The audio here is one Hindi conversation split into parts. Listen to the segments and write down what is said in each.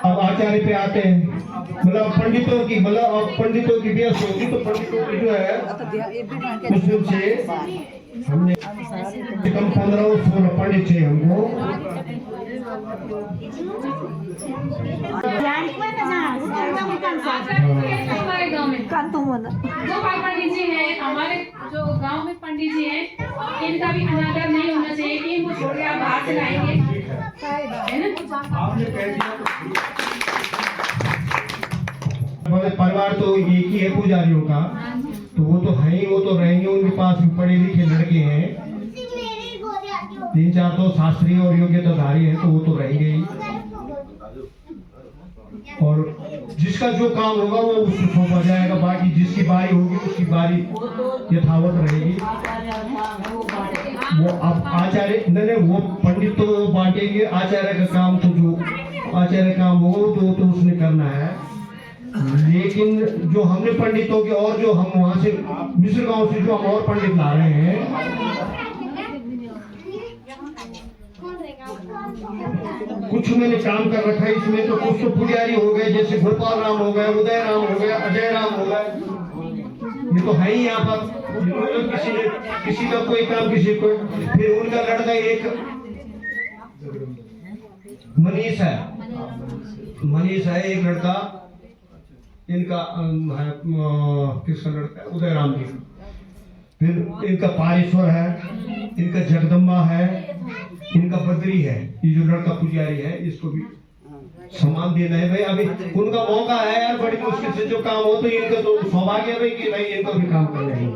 अब आचार्य पे आते हैं। मतलब पंडितों की व्यस्त होगी तो पंडितों की जो है उस दिन से हमने कम 15-16 पंडित थे हमको। हमारे गांव में जो पंडित जी हैं, हमारे जो गांव में पंडित जी हैं, इनका भी अनादर नहीं होना चाहिए कि इनको छोड़ के आप बाहर से लाएंगे, है ना? हमारे परिवार तो एक ही है पुजारियों का, तो वो तो है ही, वो तो रहेंगे। उनके पास भी पढ़े लिखे लड़के हैं, 3-4 तो शास्त्रीय और योग्यताधारी हैं, तो वो तो रहेंगे ही। और जिसका जो काम होगा वो उसको सौंपा जाएगा। बाकी जिसकी बारी होगी उसकी बारी यथावत रहेगी। वो अब आचार्य नहीं, वो पंडित तो बांटेंगे, आचार्य का काम तो जो आचार्य काम होगा तो उसने करना है। लेकिन जो हमने पंडितों के और जो हम वहां से मिश्र गांव से जो हम और पंडित ला रहे हैं, कुछ मैंने काम कर रखा है इसमें। तो कुछ तो पुजारी हो गए, जैसे गोपाल राम हो गए, उदय राम हो गया, अजय राम हो गए, ये तो है ही यहाँ पर। किसी का कोई काम किसी को। फिर उनका लड़का एक मनीष है एक लड़का, इनका है किसका लड़का है, उदय राम जी। फिर इनका पारेश्वर है, इनका जगदम्बा है, इनका बद्री है। ये जो लड़का पुजारी है इसको भी सम्मान देना है भाई। अभी उनका मौका है यार, बड़ी मुश्किल से जो काम हो, तो इनका तो सौभाग्य है भाई कि भाई इनको भी काम करना है।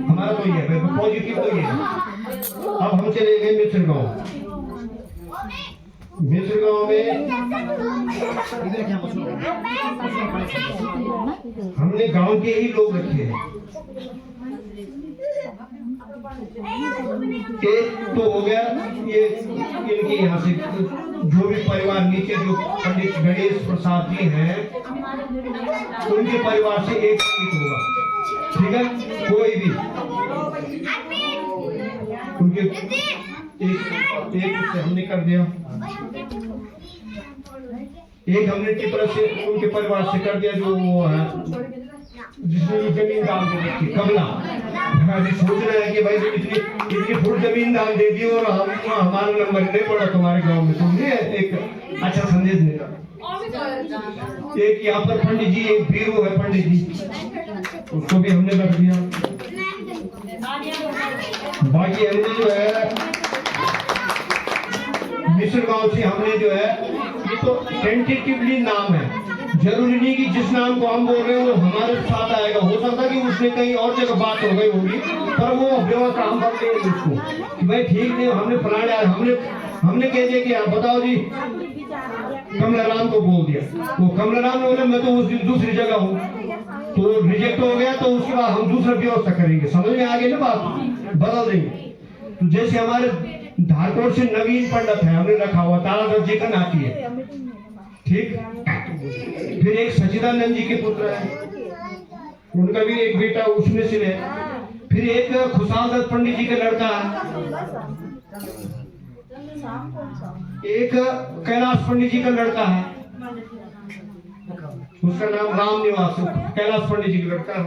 हमारा तो ये है भाई, पॉजिटिव तो ये है। अब हम चले गए मिश्र गाँव में। हमने गांव के ही लोग रखे हैं। एक तो हो गया ये इनके यहाँ से जो भी परिवार नीचे जो पंडित गणेश प्रसाद जी हैं, उनके परिवार से एक पंडित होगा, ठीक है? कोई भी उनके एक से हमने कर दिया। एक हमने टिपरा से उनके परिवार से कर दिया, जो वो है जिसने ये जमीन दान दे दी कमला। हमारे सोच रहे हैं कि भाई इतनी फुल जमीन दान दे दी और हमारा नंबर नहीं पड़ा तुम्हारे गांव में। तुमने एक अच्छा संदेश देगा। एक यहाँ पर पंडित जी, एक बीरू है पंडित जी, उसको भी हमने रख दिया। बाकी हमने जो है मिश्र गांव से हमने जो है, ये तो टेंटेटिवली नाम है, जरूरी नहीं कि जिस नाम को हम बोल रहे हैं वो हमारे साथ आएगा। हो सकता है कि उसने कहीं और जगह बात हो गई होगी, पर वो व्यवस्था हम करते हैं उसको कि भाई ठीक नहीं, हमने फलाने हमने कह दिया कि आप बताओ जी, कमला राम को बोल दिया। वो कमला राम ने बोला मैं तो उस दिन दूसरी जगह हूँ, तो रिजेक्ट हो गया। तो उसके बाद हम दूसरा व्यवस्था करेंगे। समझ में आ गई ना बात, बदल देंगे। तो जैसे हमारे धारकोट से नवीन पंडित है, हमने रखा हुआ, तारादत्त जी का नाती है, ठीक। फिर एक सचिदानंद जी के पुत्र है, उनका भी एक बेटा उसमें से है। फिर एक खुशाल दत्त पंडित जी का लड़का है, एक कैलाश पंडित जी का लड़का है, उसका नाम राम निवास, कैलाश पंडित जी का लड़का है।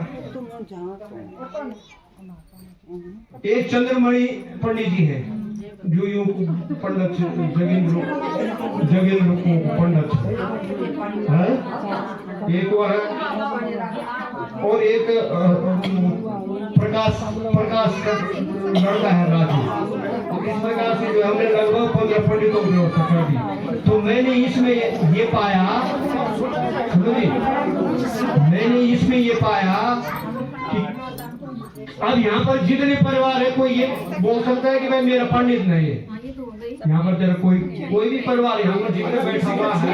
एक चंद्रमणि पंडित जी है, जो यूं पंडित जगेंद्र पंडित है, एक वो है। और एक प्रकाश लड़का है राजू। इस प्रकार से जो हमने लगभग 15 पंडितों की व्यवस्था कर दी। तो मैंने इसमें ये पाया, मैंने इसमें ये पाया कि अब यहाँ पर जितने परिवार है, कोई ये बोल सकता है कि भाई मेरा पंडित नहीं है। यहाँ पर जरा कोई भी परिवार यहाँ पर जितने बैठा हुआ है,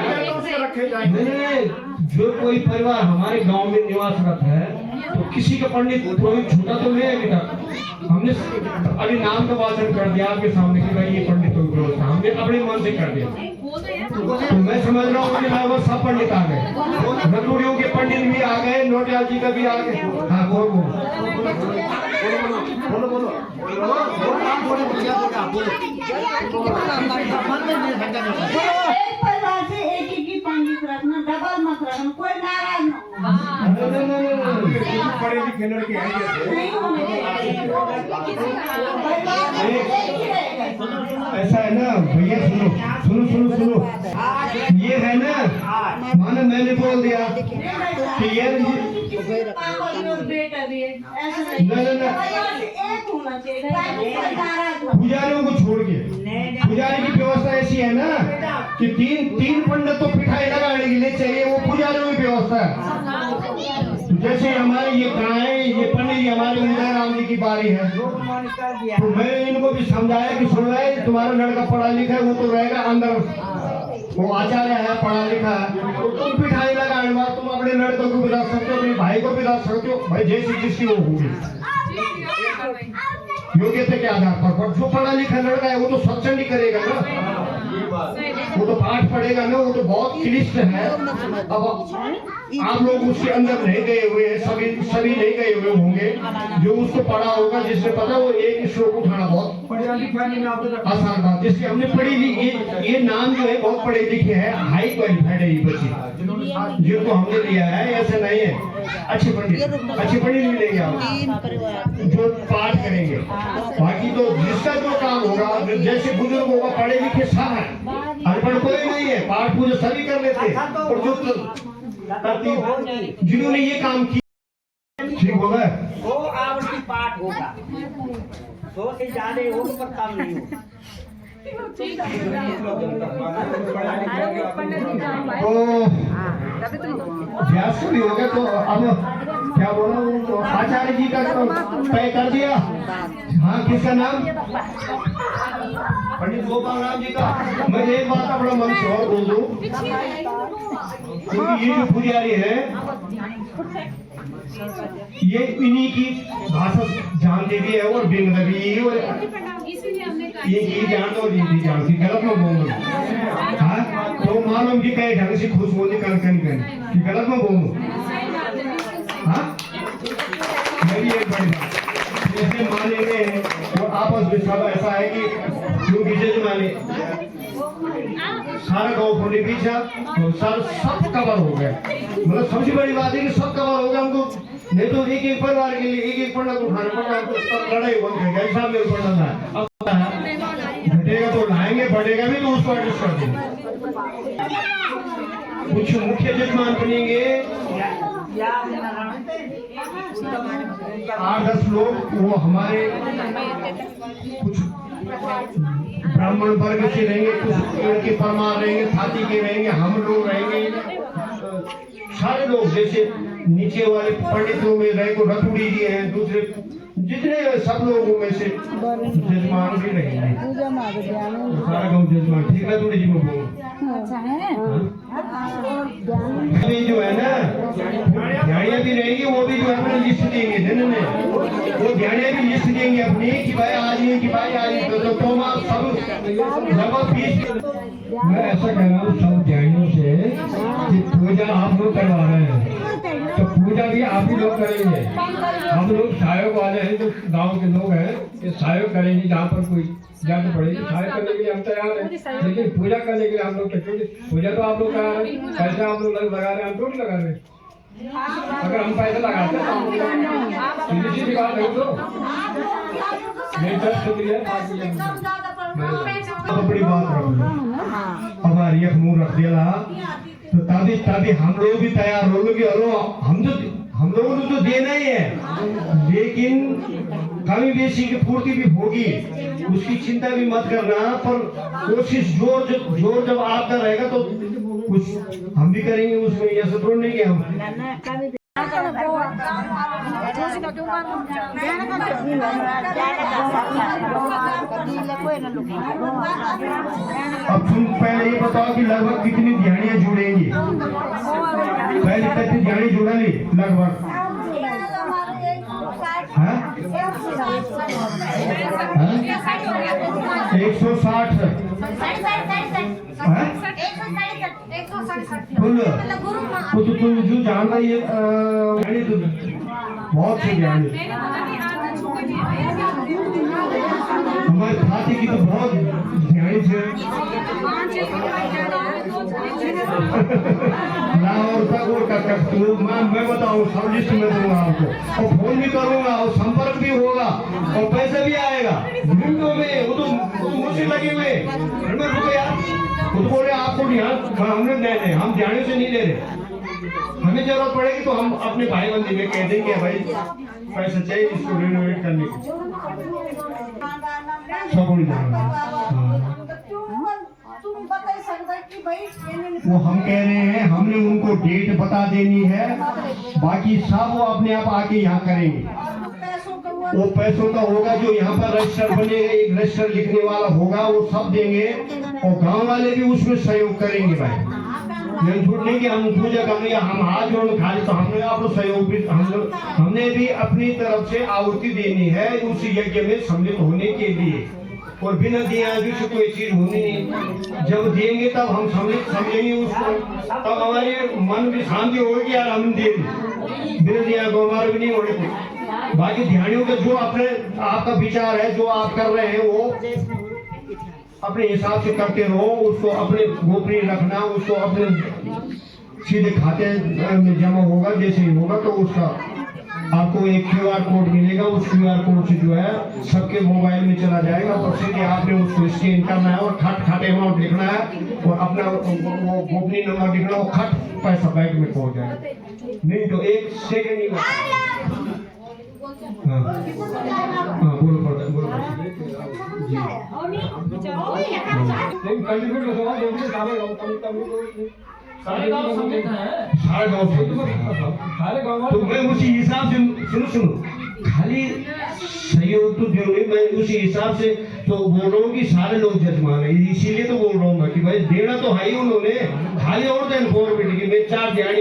नहीं, जो कोई परिवार हमारे गांव में निवासरत है, तो किसी का पंडित कोई झूठा तो नहीं है अभी तक। हमने अभी नाम का वाचन कर दिया आपके सामने कि भाई ये पंडित को व्यवस्था हमने अपने मन से कर दिया। तो मैं समझ रहा हूँ कि लगभग सब पंडित आ गए, नटूरियों के पंडित भी आ गए, नोटियाल जी का भी आ गए। हाँ बोलो बोलो पढ़े लिखे लड़के हैं ऐसा है ना भैया, सुनो सुनो सुनो सुनो, ये है ना, मानो मैंने बोल दिया कि ये पुजारियों को छोड़ के, पुजारी की व्यवस्था ऐसी है ना कि तीन पंडित तो पिठाई लगाने के लिए चाहिए, वो पुजारियों की व्यवस्था है। जैसे हमारे ये गाय, ये पंडित जी हमारे उदय राम जी की बारी है, तो मैंने इनको भी समझाया कि सुन रहे तुम्हारा लड़का पढ़ा लिखा है, वो तो रहेगा अंदर, वो आचार्य है, पढ़ा लिखा है, तो तुम पिठाई लगाने बाद तुम अपने लड़कों को बिता सकते हो, अपने भाई को बिता सकते हो, भाई जैसी जिसकी वो होगी योग्यता के आधार पर जो पढ़ा लिखा लड़का है वो तो सत्संग ही करेगा ना, वो तो पाठ पढ़ेगा ना, वो तो बहुत क्लिष्ट है। अब आप लोग उसके अंदर नहीं गए हुए हैं, सभी नहीं गए हुए होंगे, जो उसको पढ़ा होगा, जिसने पता वो एक श्लोक उठाना बहुत आसान बात, जिसकी हमने पढ़ी ली, ये नाम जो है बहुत पढ़े लिखे है, हाई क्वालिफाइड है ये बच्चे जिनको हमने लिया है, ऐसा नहीं है, अच्छे पंडित मिलेंगे आप जो पाठ करेंगे। बाकी तो जिसका जो काम होगा, जैसे बुजुर्ग होगा, पढ़े लिखे सब है, अनपढ़ कोई नहीं है, पाठ पूजा सभी कर लेते हैं, और जो जिन्होंने ये काम किया ठीक होगा, वो आवृत्ति पाठ होगा, 100 से ज्यादा होगा पर कम नहीं होगा। तो व्यास भी हो गया, तो अब क्या बोला, तो आचार्य जी का तय कर दिया। हाँ, किसका नाम? पंडित गोपाल राम जी का। मैं एक बात अपना मन से और बोल दूं, क्योंकि ये जो पुजारी है ये इन्हीं की भाषा जानते भी है और बेंगला भी है, और ये जानते और हिंदी जानती, गलत में बोलूं हाँ, तो मालूम कि कई ढंग से खुश होने का कि गलत में बोलूं हाँ, मेरी एक बड़ी बात जैसे मानेंगे, और आपस में सब ऐसा है कि जो विजय माने सारा गाँव फोड़ने पीछा तो सब कवर हो गया, मतलब सबसे बड़ी बात है कि सब कवर हो गया हमको, नहीं तो एक परिवार के लिए एक पंडित उठाना पड़ता है, तो लड़ाई बंद कर गया, मेरे पंडित है, अब घटेगा तो लाएंगे, बढ़ेगा भी तो उसको एडजस्ट कर देंगे। कुछ मुख्य जजमान बनेंगे 8-10 लोग, वो हमारे कुछ ब्राह्मण वर्ग से रहेंगे, कुछ के परमार रहेंगे, थाती के रहेंगे, हम लोग रहेंगे, सारे लोग जैसे नीचे वाले पंडितों में रहे को रतुड़ी जी हैं, दूसरे जितने सब लोगों में से जजमान भी रहेंगे, सारा गाँव जजमान, ठीक है रतुड़ी जी में बोलो। अभी जो है ना ध्यानिया भी रहेंगी, वो भी जो है अपना लिस्ट देंगे दिन में, वो ध्यानिया भी लिस्ट देंगे अपनी कि भाई आज ये कि भाई आज ये, तो सब लगभग 20। मैं ऐसा कह रहा हूँ सब ध्यानियों से कि पूजा आप लोग करवा रहे हैं, तो पूजा भी आप ही लोग करेंगे, हम लोग सहायक वाले हैं, जो गांव के लोग हैं ये सहायक करेंगे, जहाँ पर कोई जाना पड़ेगी सहायक करने के लिए हम तैयार हैं, लेकिन पूजा करने के लिए हम लोग पूजा तो आप लोग करा रहे हैं, पैसा आप लोग लगा रहे हैं, हम थोड़ी लगा रहे हैं, अगर हम पैसा लगाते हैं तो सीधी बात है, तो मेरी तरफ शुक्रिया, बड़ी बात हमारी एक मुंह रख दिया, तो तभी हम लोग भी तैयार हो लोग, हम लोगों को तो देना ही है, लेकिन कमी बेसी की पूर्ति भी होगी, उसकी चिंता भी मत करना, पर कोशिश जोर जब आपका रहेगा तो कुछ हम भी करेंगे, उसमें ये जरूर नहीं कि हम अब तुम पहले ये बताओ कि लगभग कितनी ध्यानियाँ जुड़ेंगी, पहले कितनी ध्यानी जुड़ा ली लगभग 160 तो तुम जो जान रही है तो बहुत से ज्ञानी, हमारे खाते की तो बहुत ध्यान से और मैं बताऊँ सब लिस्ट में दूंगा आपको, और फोन भी करूंगा और संपर्क भी होगा और पैसे भी आएगा मिनटों में। वो तो मुझसे लगे हुए रुको यार, वो तो बोल रहे आपको यहाँ हमने नहीं, हम ध्यान से नहीं ले रहे, हमें जरूरत पड़ेगी तो हम अपने भाई बंदी में कह देंगे भाई पैसा चाहिए इसको रिनोवेट करने के। वो हम कह रहे हैं, हमने उनको डेट बता देनी है, बाकी सब वो अपने आप आके यहाँ करेंगे। वो पैसों का होगा जो यहाँ पर रजिस्टर बनेगा, एक रजिस्टर लिखने वाला होगा, वो सब देंगे और गांव वाले भी उसमें सहयोग करेंगे भाई। ये झूठ नहीं कि हम पूजा करने हम हाथ जोड़ खाली, तो हमने आप लोग सहयोग भी हमने भी अपनी तरफ से आहुति देनी है उस यज्ञ में सम्मिलित होने के लिए, और बिना दिए आगे से कोई चीज होनी नहीं। जब देंगे तब हम समझेंगे उसको, तब हमारे मन भी शांति होगी यार हम दे बिना दिया तो हमारे भी नहीं होने। बाकी ध्यानियों का जो अपने आपका विचार है, जो आप कर रहे हैं वो अपने हिसाब से करते रहो, उसको अपने गोपनीय रखना, उसको अपने सीधे खाते में जमा होगा, जैसे ही होगा तो उसका आपको एक QR कोड मिलेगा, उस QR कोड से जो है सबके मोबाइल में चला जाएगा और सीधे आपने उसको स्कैन करना है और खट अमाउंट लिखना है और अपना वो गोपनीय नंबर लिखना, वो खट पैसा बैंक में पहुंच जाएगा। नहीं तो एक सेकंड ही बोलो तो मैं उसी हिसाब से सुनो खाली सहयोग तो जरूरी, मैं उसी हिसाब से तो बोल रहा हूँ कि सारे लोग जजमान है, इसीलिए तो बोल रहा हूँ मैं कि भाई देना तो है ही उन्होंने, खाली और देन फॉर्मेलिटी की मैं 4 ध्यान है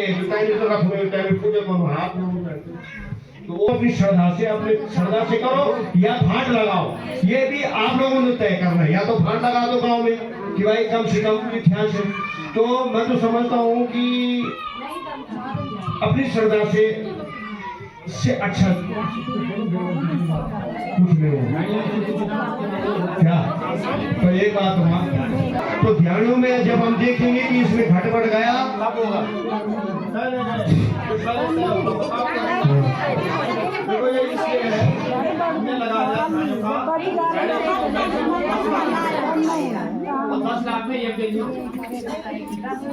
तो रखो टाइम पूजा करो हाथ तो वो अपनी श्रद्धा से करो या फांड लगाओ, ये भी आप लोगों ने तय करना है। या तो फांड लगा दो गांव में कि भाई कम से कम ध्यान से, तो मैं तो समझता हूँ कि अपनी श्रद्धा से अच्छा कुछ नहीं हो क्या। तो एक बात तो ध्यानों में जब हम देखेंगे कि इसमें घट बढ़ गया तब होगा। $10 लाख में ये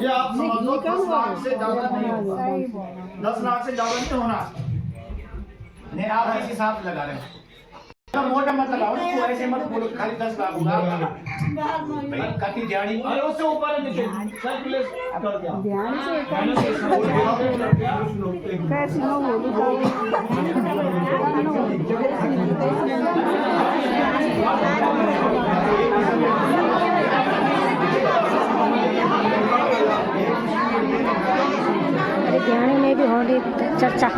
आप समझ लो 10 लाख से ज्यादा नहीं होगा, 10 लाख से ज्यादा नहीं होना नहीं। आप इस हिसाब से लगा रहे हो, मोटा मत लगाओ, तो ऐसे मत बोलो खाली 10 लाख होगा कति ध्यान अरे उससे ऊपर है नीचे सर्कुलेट कर दिया ध्यान से कैसे हो अरे ध्यान में भी हो रही चर्चा।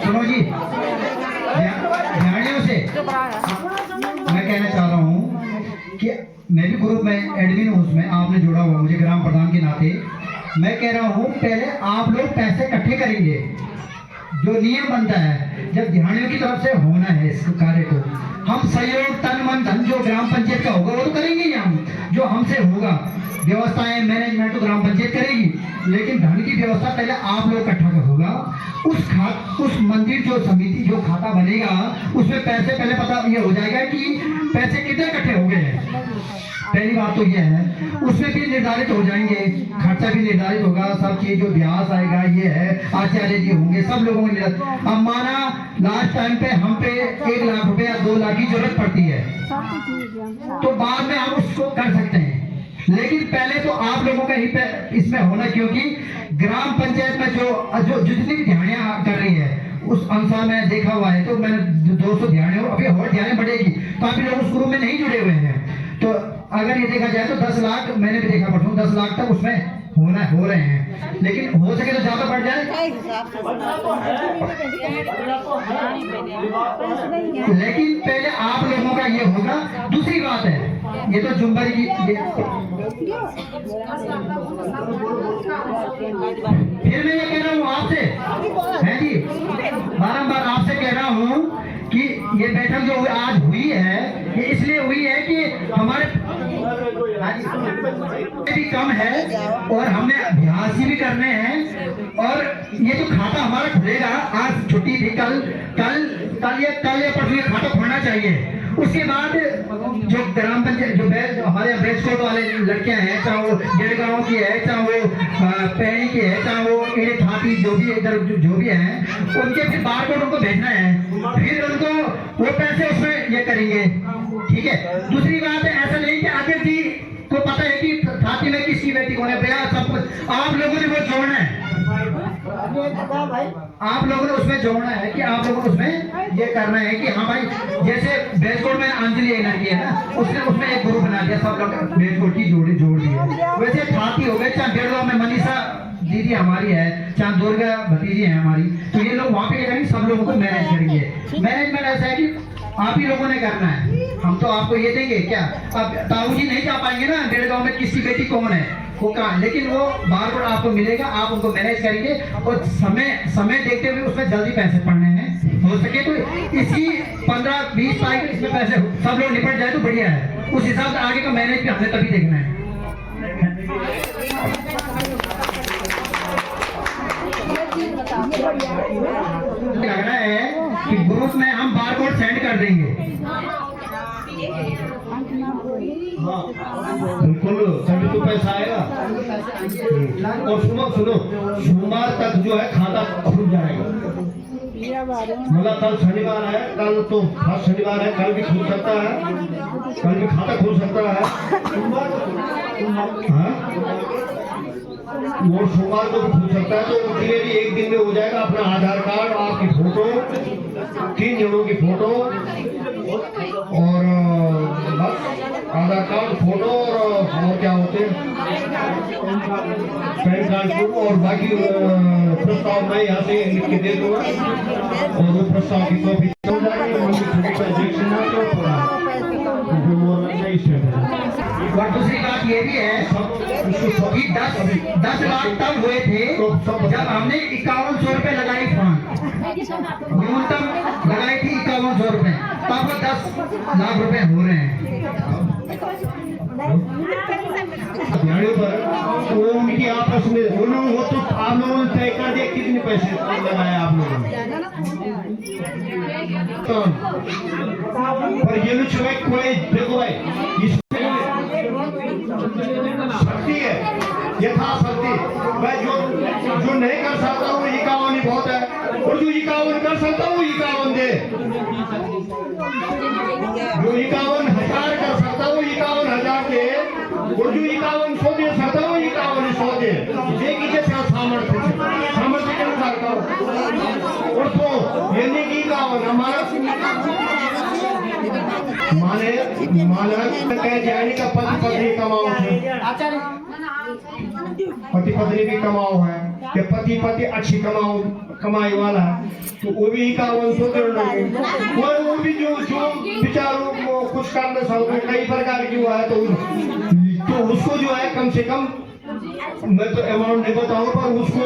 सुनो जी, ध्यानियों से मैं कहना चाह रहा हूँ कि मैं भी ग्रुप में एडमिन हूँ, उसमें आपने जोड़ा हुआ मुझे ग्राम प्रधान के नाते। मैं कह रहा हूँ पहले आप लोग पैसे इकट्ठे करेंगे, जो नियम बनता है जब ध्यानियों की तरफ से होना है इस कार्य को, हम सहयोग तन मन धन जो ग्राम पंचायत का होगा वो तो करेंगे ही, हम जो हमसे होगा व्यवस्थाएं मैनेजमेंट तो ग्राम पंचायत करेगी, लेकिन धन की व्यवस्था पहले आप लोग इकट्ठा होगा। उस मंदिर जो समिति जो खाता बनेगा उसमें पैसे पहले पता ये हो जाएगा कि पैसे कितने इकट्ठे हो गए हैं। पहली बात तो यह है, उसमें भी निर्धारित हो जाएंगे, खर्चा भी निर्धारित होगा, सब चीज जो ब्याज आएगा ये है, आचार्य जी होंगे, सब लोगों में निर्धारित। अब माना लास्ट टाइम पे हम पे 1 लाख रुपए या 2 लाख की जरूरत पड़ती है तो बाद में हम उसको कर सकते हैं, लेकिन पहले तो आप लोगों का ही इसमें होना, क्योंकि ग्राम पंचायत में जो जितनी भी ध्यानियां कर रही है उस अनुसार मैं देखा हुआ है, तो मैंने 200 ध्यान अभी और ध्यान बढ़ेगी, काफी लोग उस ग्रुप में नहीं जुड़े हुए हैं। तो अगर ये देखा जाए तो 10 लाख मैंने भी देखा परसों 10 लाख तक उसमें हो रहे हैं, लेकिन हो सके तो ज्यादा बढ़ जाए, लेकिन पहले आप लोगों का ये होगा। दूसरी बात है, ये तो जुम्बर की फिर मैं ये कह रहा हूँ आपसे है जी, बारंबार बैठक जो आज हुई है ये इसलिए हुई है कि हमारे भी कम है और हमें अभ्यास भी करने हैं। और ये जो खाता हमारा खुलेगा, आज छुट्टी थी, कल या परसों ये खाता खुलना चाहिए। उसके बाद जो ग्राम पंचायत जो हमारे ब्रेस्टकोट वाले लड़कियां हैं, चाहे वो डेढ़गांव की है, चाहे वो पैनी की है, चाहे वो एड़े थाती जो भी इधर जो भी हैं, उनके फिर बारकोड उनको भेजना है, फिर उनको वो पैसे उसमें ये करेंगे। ठीक है। दूसरी बात है, ऐसा नहीं कि आखिर जी को पता है कि थाती में किसकी बेटी कौन है, भैया सब कुछ आप लोगों ने वो जोड़ना है, आप लोगों ने उसमें जोड़ना है कि आप लोगों को उसमें ये करना है कि हाँ भाई, जैसे बेसकोट में अंजलि एक लड़की है ना, उसने उसमें एक ग्रुप बना दिया, सब लोग बेसकोट की जोड़ दी है। वैसे थाती हो गए, चाहे डेढ़ में मनीषा दीदी हमारी है, चाहे दुर्गा भतीजी है हमारी, तो ये लोग वहाँ पे क्या करेंगे, सब लोगों को मैनेज करेंगे। मैनेजमेंट ऐसा है कि आप ही लोगों ने करना है, हम तो आपको ये देंगे क्या। अब ताऊ जी नहीं जा पाएंगे ना डेढ़गांव में किसकी बेटी कौन है वो कहाँ, लेकिन वो बार बार आपको मिलेगा, आप उनको मैनेज करेंगे और समय देखते हुए उसमें जल्दी पैसे पड़ने हैं। हो सके तो इसी 15-20 तारीख इसमें पैसे सब लोग निपट जाए तो बढ़िया है। उस हिसाब से आगे का मैनेज भी हमें तभी देखना है। लगना है कि ग्रुप में हम बारकोड सेंड कर देंगे। बिल्कुल, तभी तो पैसा आएगा। और सुनो, सोमवार तक जो है खाता खुल जाएगा। मतलब कल शनिवार है, कल तो फर्स्ट शनिवार है, कल भी खुल सकता है, कल भी खाता खुल सकता है। हाँ, वो सोमवार को भी खुल सकता है, तो उसके लिए भी एक दिन में हो जाएगा। अपना आधार कार्ड, आपकी फोटो, 3 जनों की फोटो और बस आधार कार्ड, फोटो और क्या होते हैं, पैन कार्ड प्रूफ, और बाकी प्रस्ताव मैं यहाँ से लिख के दे दूंगा और वो प्रस्ताव की कॉपी हो जाएगी। और दूसरी बात ये भी है कि 10 लाख तब हुए थे जब हमने 5100 रुपए लगाई फांड, न्यूनतम लगाई थी 5100 रुपए, तब वो 10 लाख रुपए हो रहे हैं। वो उनकी आपस में उन्होंने वो तो आप लोगों ने तय कर दिया कितने पैसे लगाए आप लोगों ने, पर ये कोई देखो भाई, इसमें शक्ति है, यथाशक्ति। मैं जो नहीं कर सकता हूँ 51 ही बहुत है, और जो 51 कर सकता हूँ 51 दे, जो 51,000 कर सकता हूँ 51,000 दे, और जो 5100 दे सकता हूँ 5100 दे। देखिए सामर्थ्य के अनुसार करो। और तो ये नहीं कि 51 हमारा माने कह जाने का पति पत्नी कमाओ है, पति पत्नी भी कमाओ है, कि पति पति अच्छी कमाई वाला है, तो वो भी 5100 दे रहे। वो भी जो बेचारों कुछ कर न सकते, कई प्रकार की हुआ है, तो उसको जो है कम से कम, मैं तो अमाउंट नहीं बताऊँ, पर उसको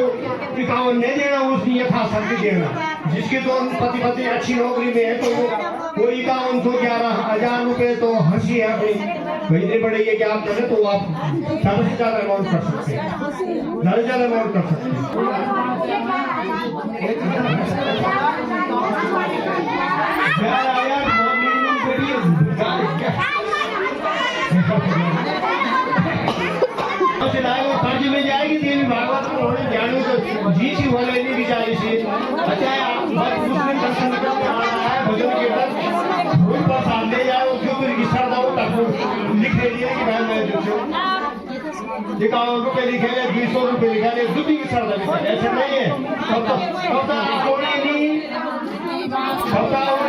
51 नहीं देना, उसकी यथाशक्ति देना। जिसके तो पति पत्नी अच्छी नौकरी में है, तो वो 51,11,000 रुपए तो हंसी है अपनी, इतनी बड़ी है कि आप करें तो आप ज्यादा से ज्यादा अमाउंट कर सकते हैं, ज्यादा से ज्यादा अमाउंट कर सकते हैं। कर्ज में जाएगी देवी भागवत जी सी वाले नहीं बिचारी सी। अच्छा मुस्लिम दर्शन है, भजन कीर्तन फूल पर सामने जाए, जो भी रजिस्टर था वो तक लिख ले लिया कि भाई मैं जो 51 रुपए लिखे ले, 200 रुपए लिखा ले, जुटी की सरदा लिखा, ऐसा नहीं है।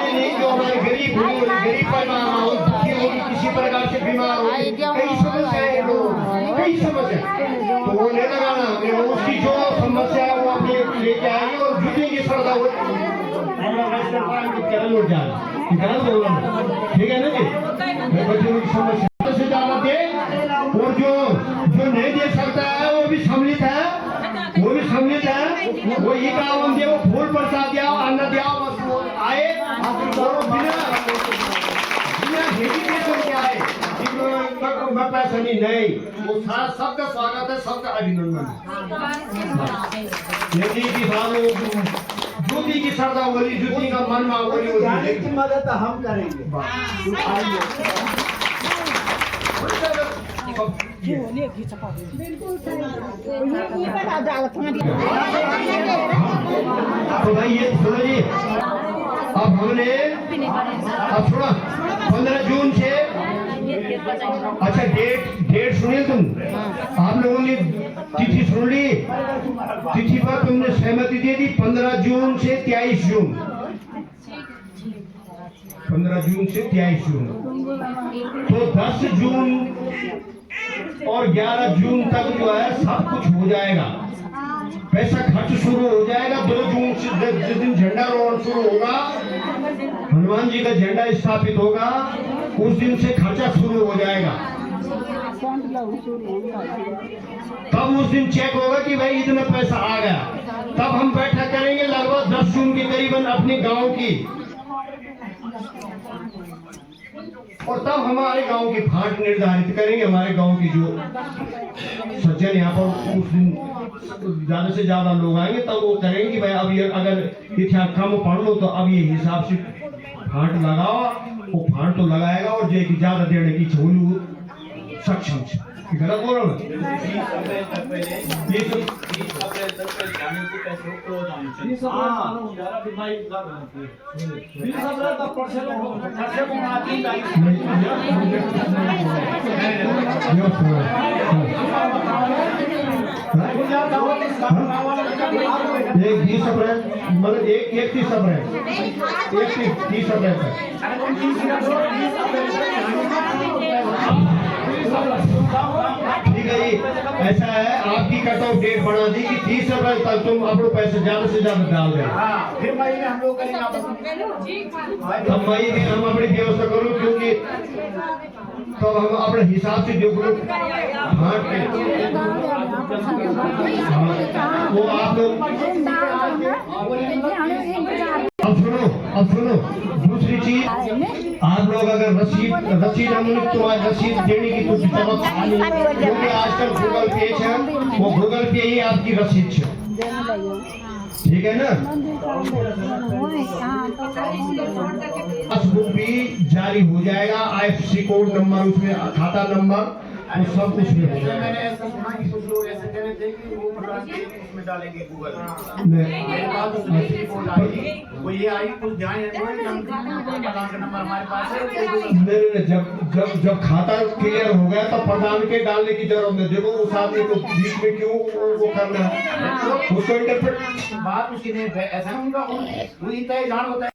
नहीं जो हमारे गरीब परिवार हो, दुखी हो, किसी प्रकार से बीमार हो, कई समस्याएं कई समस्या, तो वो नहीं लगाना, उसकी जो समस्या है वो अपने लेके आएंगे और जुटी की सरदा हो उठ जाना, ठीक है ना जी। बच्चों की समस्या से ज्यादा दे, और जो नहीं दे सकता है वो भी सम्मिलित है, वो 51 दे, वो फूल प्रसाद दिया, अन्न दिया, बस आए और बिना इंडिकेशन क्या है? मैं पैसा नहीं वो सारा सबका स्वागत है, सबका अभिनंदन है। यदि किसानों जूती की सरदा बोली, जूती का मन बोली जाने की मदद हम करेंगे। तो भाई ये सुनो जी, अब हमने अब सुना 15 जून से, अच्छा डेट सुनिए तुम, आप लोगों ने तिथि सुन ली, तिथि पर तुमने सहमति दे दी 15 जून से 23 जून, 15 जून से 23 जून, तो 10 जून और 11 जून तक जो है सब कुछ हो जाएगा, पैसा खर्च शुरू हो जाएगा। 2 जून से जिस दिन झंडा रोहण शुरू होगा, हनुमान जी का झंडा स्थापित होगा, उस दिन से खर्चा शुरू हो जाएगा। तब उस दिन चेक होगा कि भाई इतना पैसा आ गया, तब हम बैठक करेंगे लगभग 10 जून के करीबन अपने गांव की, और तब हमारे गांव की फांट निर्धारित करेंगे। हमारे गांव की जो सज्जन यहाँ पर उस दिन ज्यादा से ज्यादा लोग आएंगे, तब वो करेंगे कि भाई अब ये अगर इतिहास कम पढ़ लो तो अब ये हिसाब से फांट लगाओ, वो फांट तो लगाएगा और जो कि ज्यादा देने की छोलू सक्षम है। गलत बोल रहा हूँ? एक 20 अप्रैल मतलब एक 30 अप्रैल, एक 30 अप्रैल तक। ठीक है जी, ऐसा है, आपकी कट ऑफ डेट बढ़ा दी कि 30 अप्रैल तक तुम अपने पैसे ज्यादा से ज्यादा डाल दें। फिर मई में हम लोग करेंगे। अब मई में हम अपनी व्यवस्था करो, क्योंकि तब हम अपने हिसाब से जो वो आप लोग अब सुनो दूसरी चीज, आप लोग अगर रसीद हमने तो आज रसीद देने की तो जरूरत नहीं, क्योंकि आजकल गूगल पे है, वो गूगल पे ही आपकी रसीद है, ठीक है ना। पासबुक भी जारी हो जाएगा, IFSC कोड नंबर, उसमें खाता नंबर, वो सब कुछ भी हो जाएगा। मैंने ऐसा सुना कि कुछ लोग ऐसे कह रहे थे कि वो प्रधान के उसमें डालेंगे गूगल मेरे पास उसमें रिपोर्ट आई, वो ये आई, कुछ ध्यान प्रधान का नंबर हमारे पास है। नहीं, जब खाता क्लियर हो गया तो प्रधान के डालने की जरूरत नहीं। देखो उस आदमी को बीच में क्यों वो करना है, उसको इंटरप्रेट बात उसी ने ऐसा उनका वही तय जान होता है।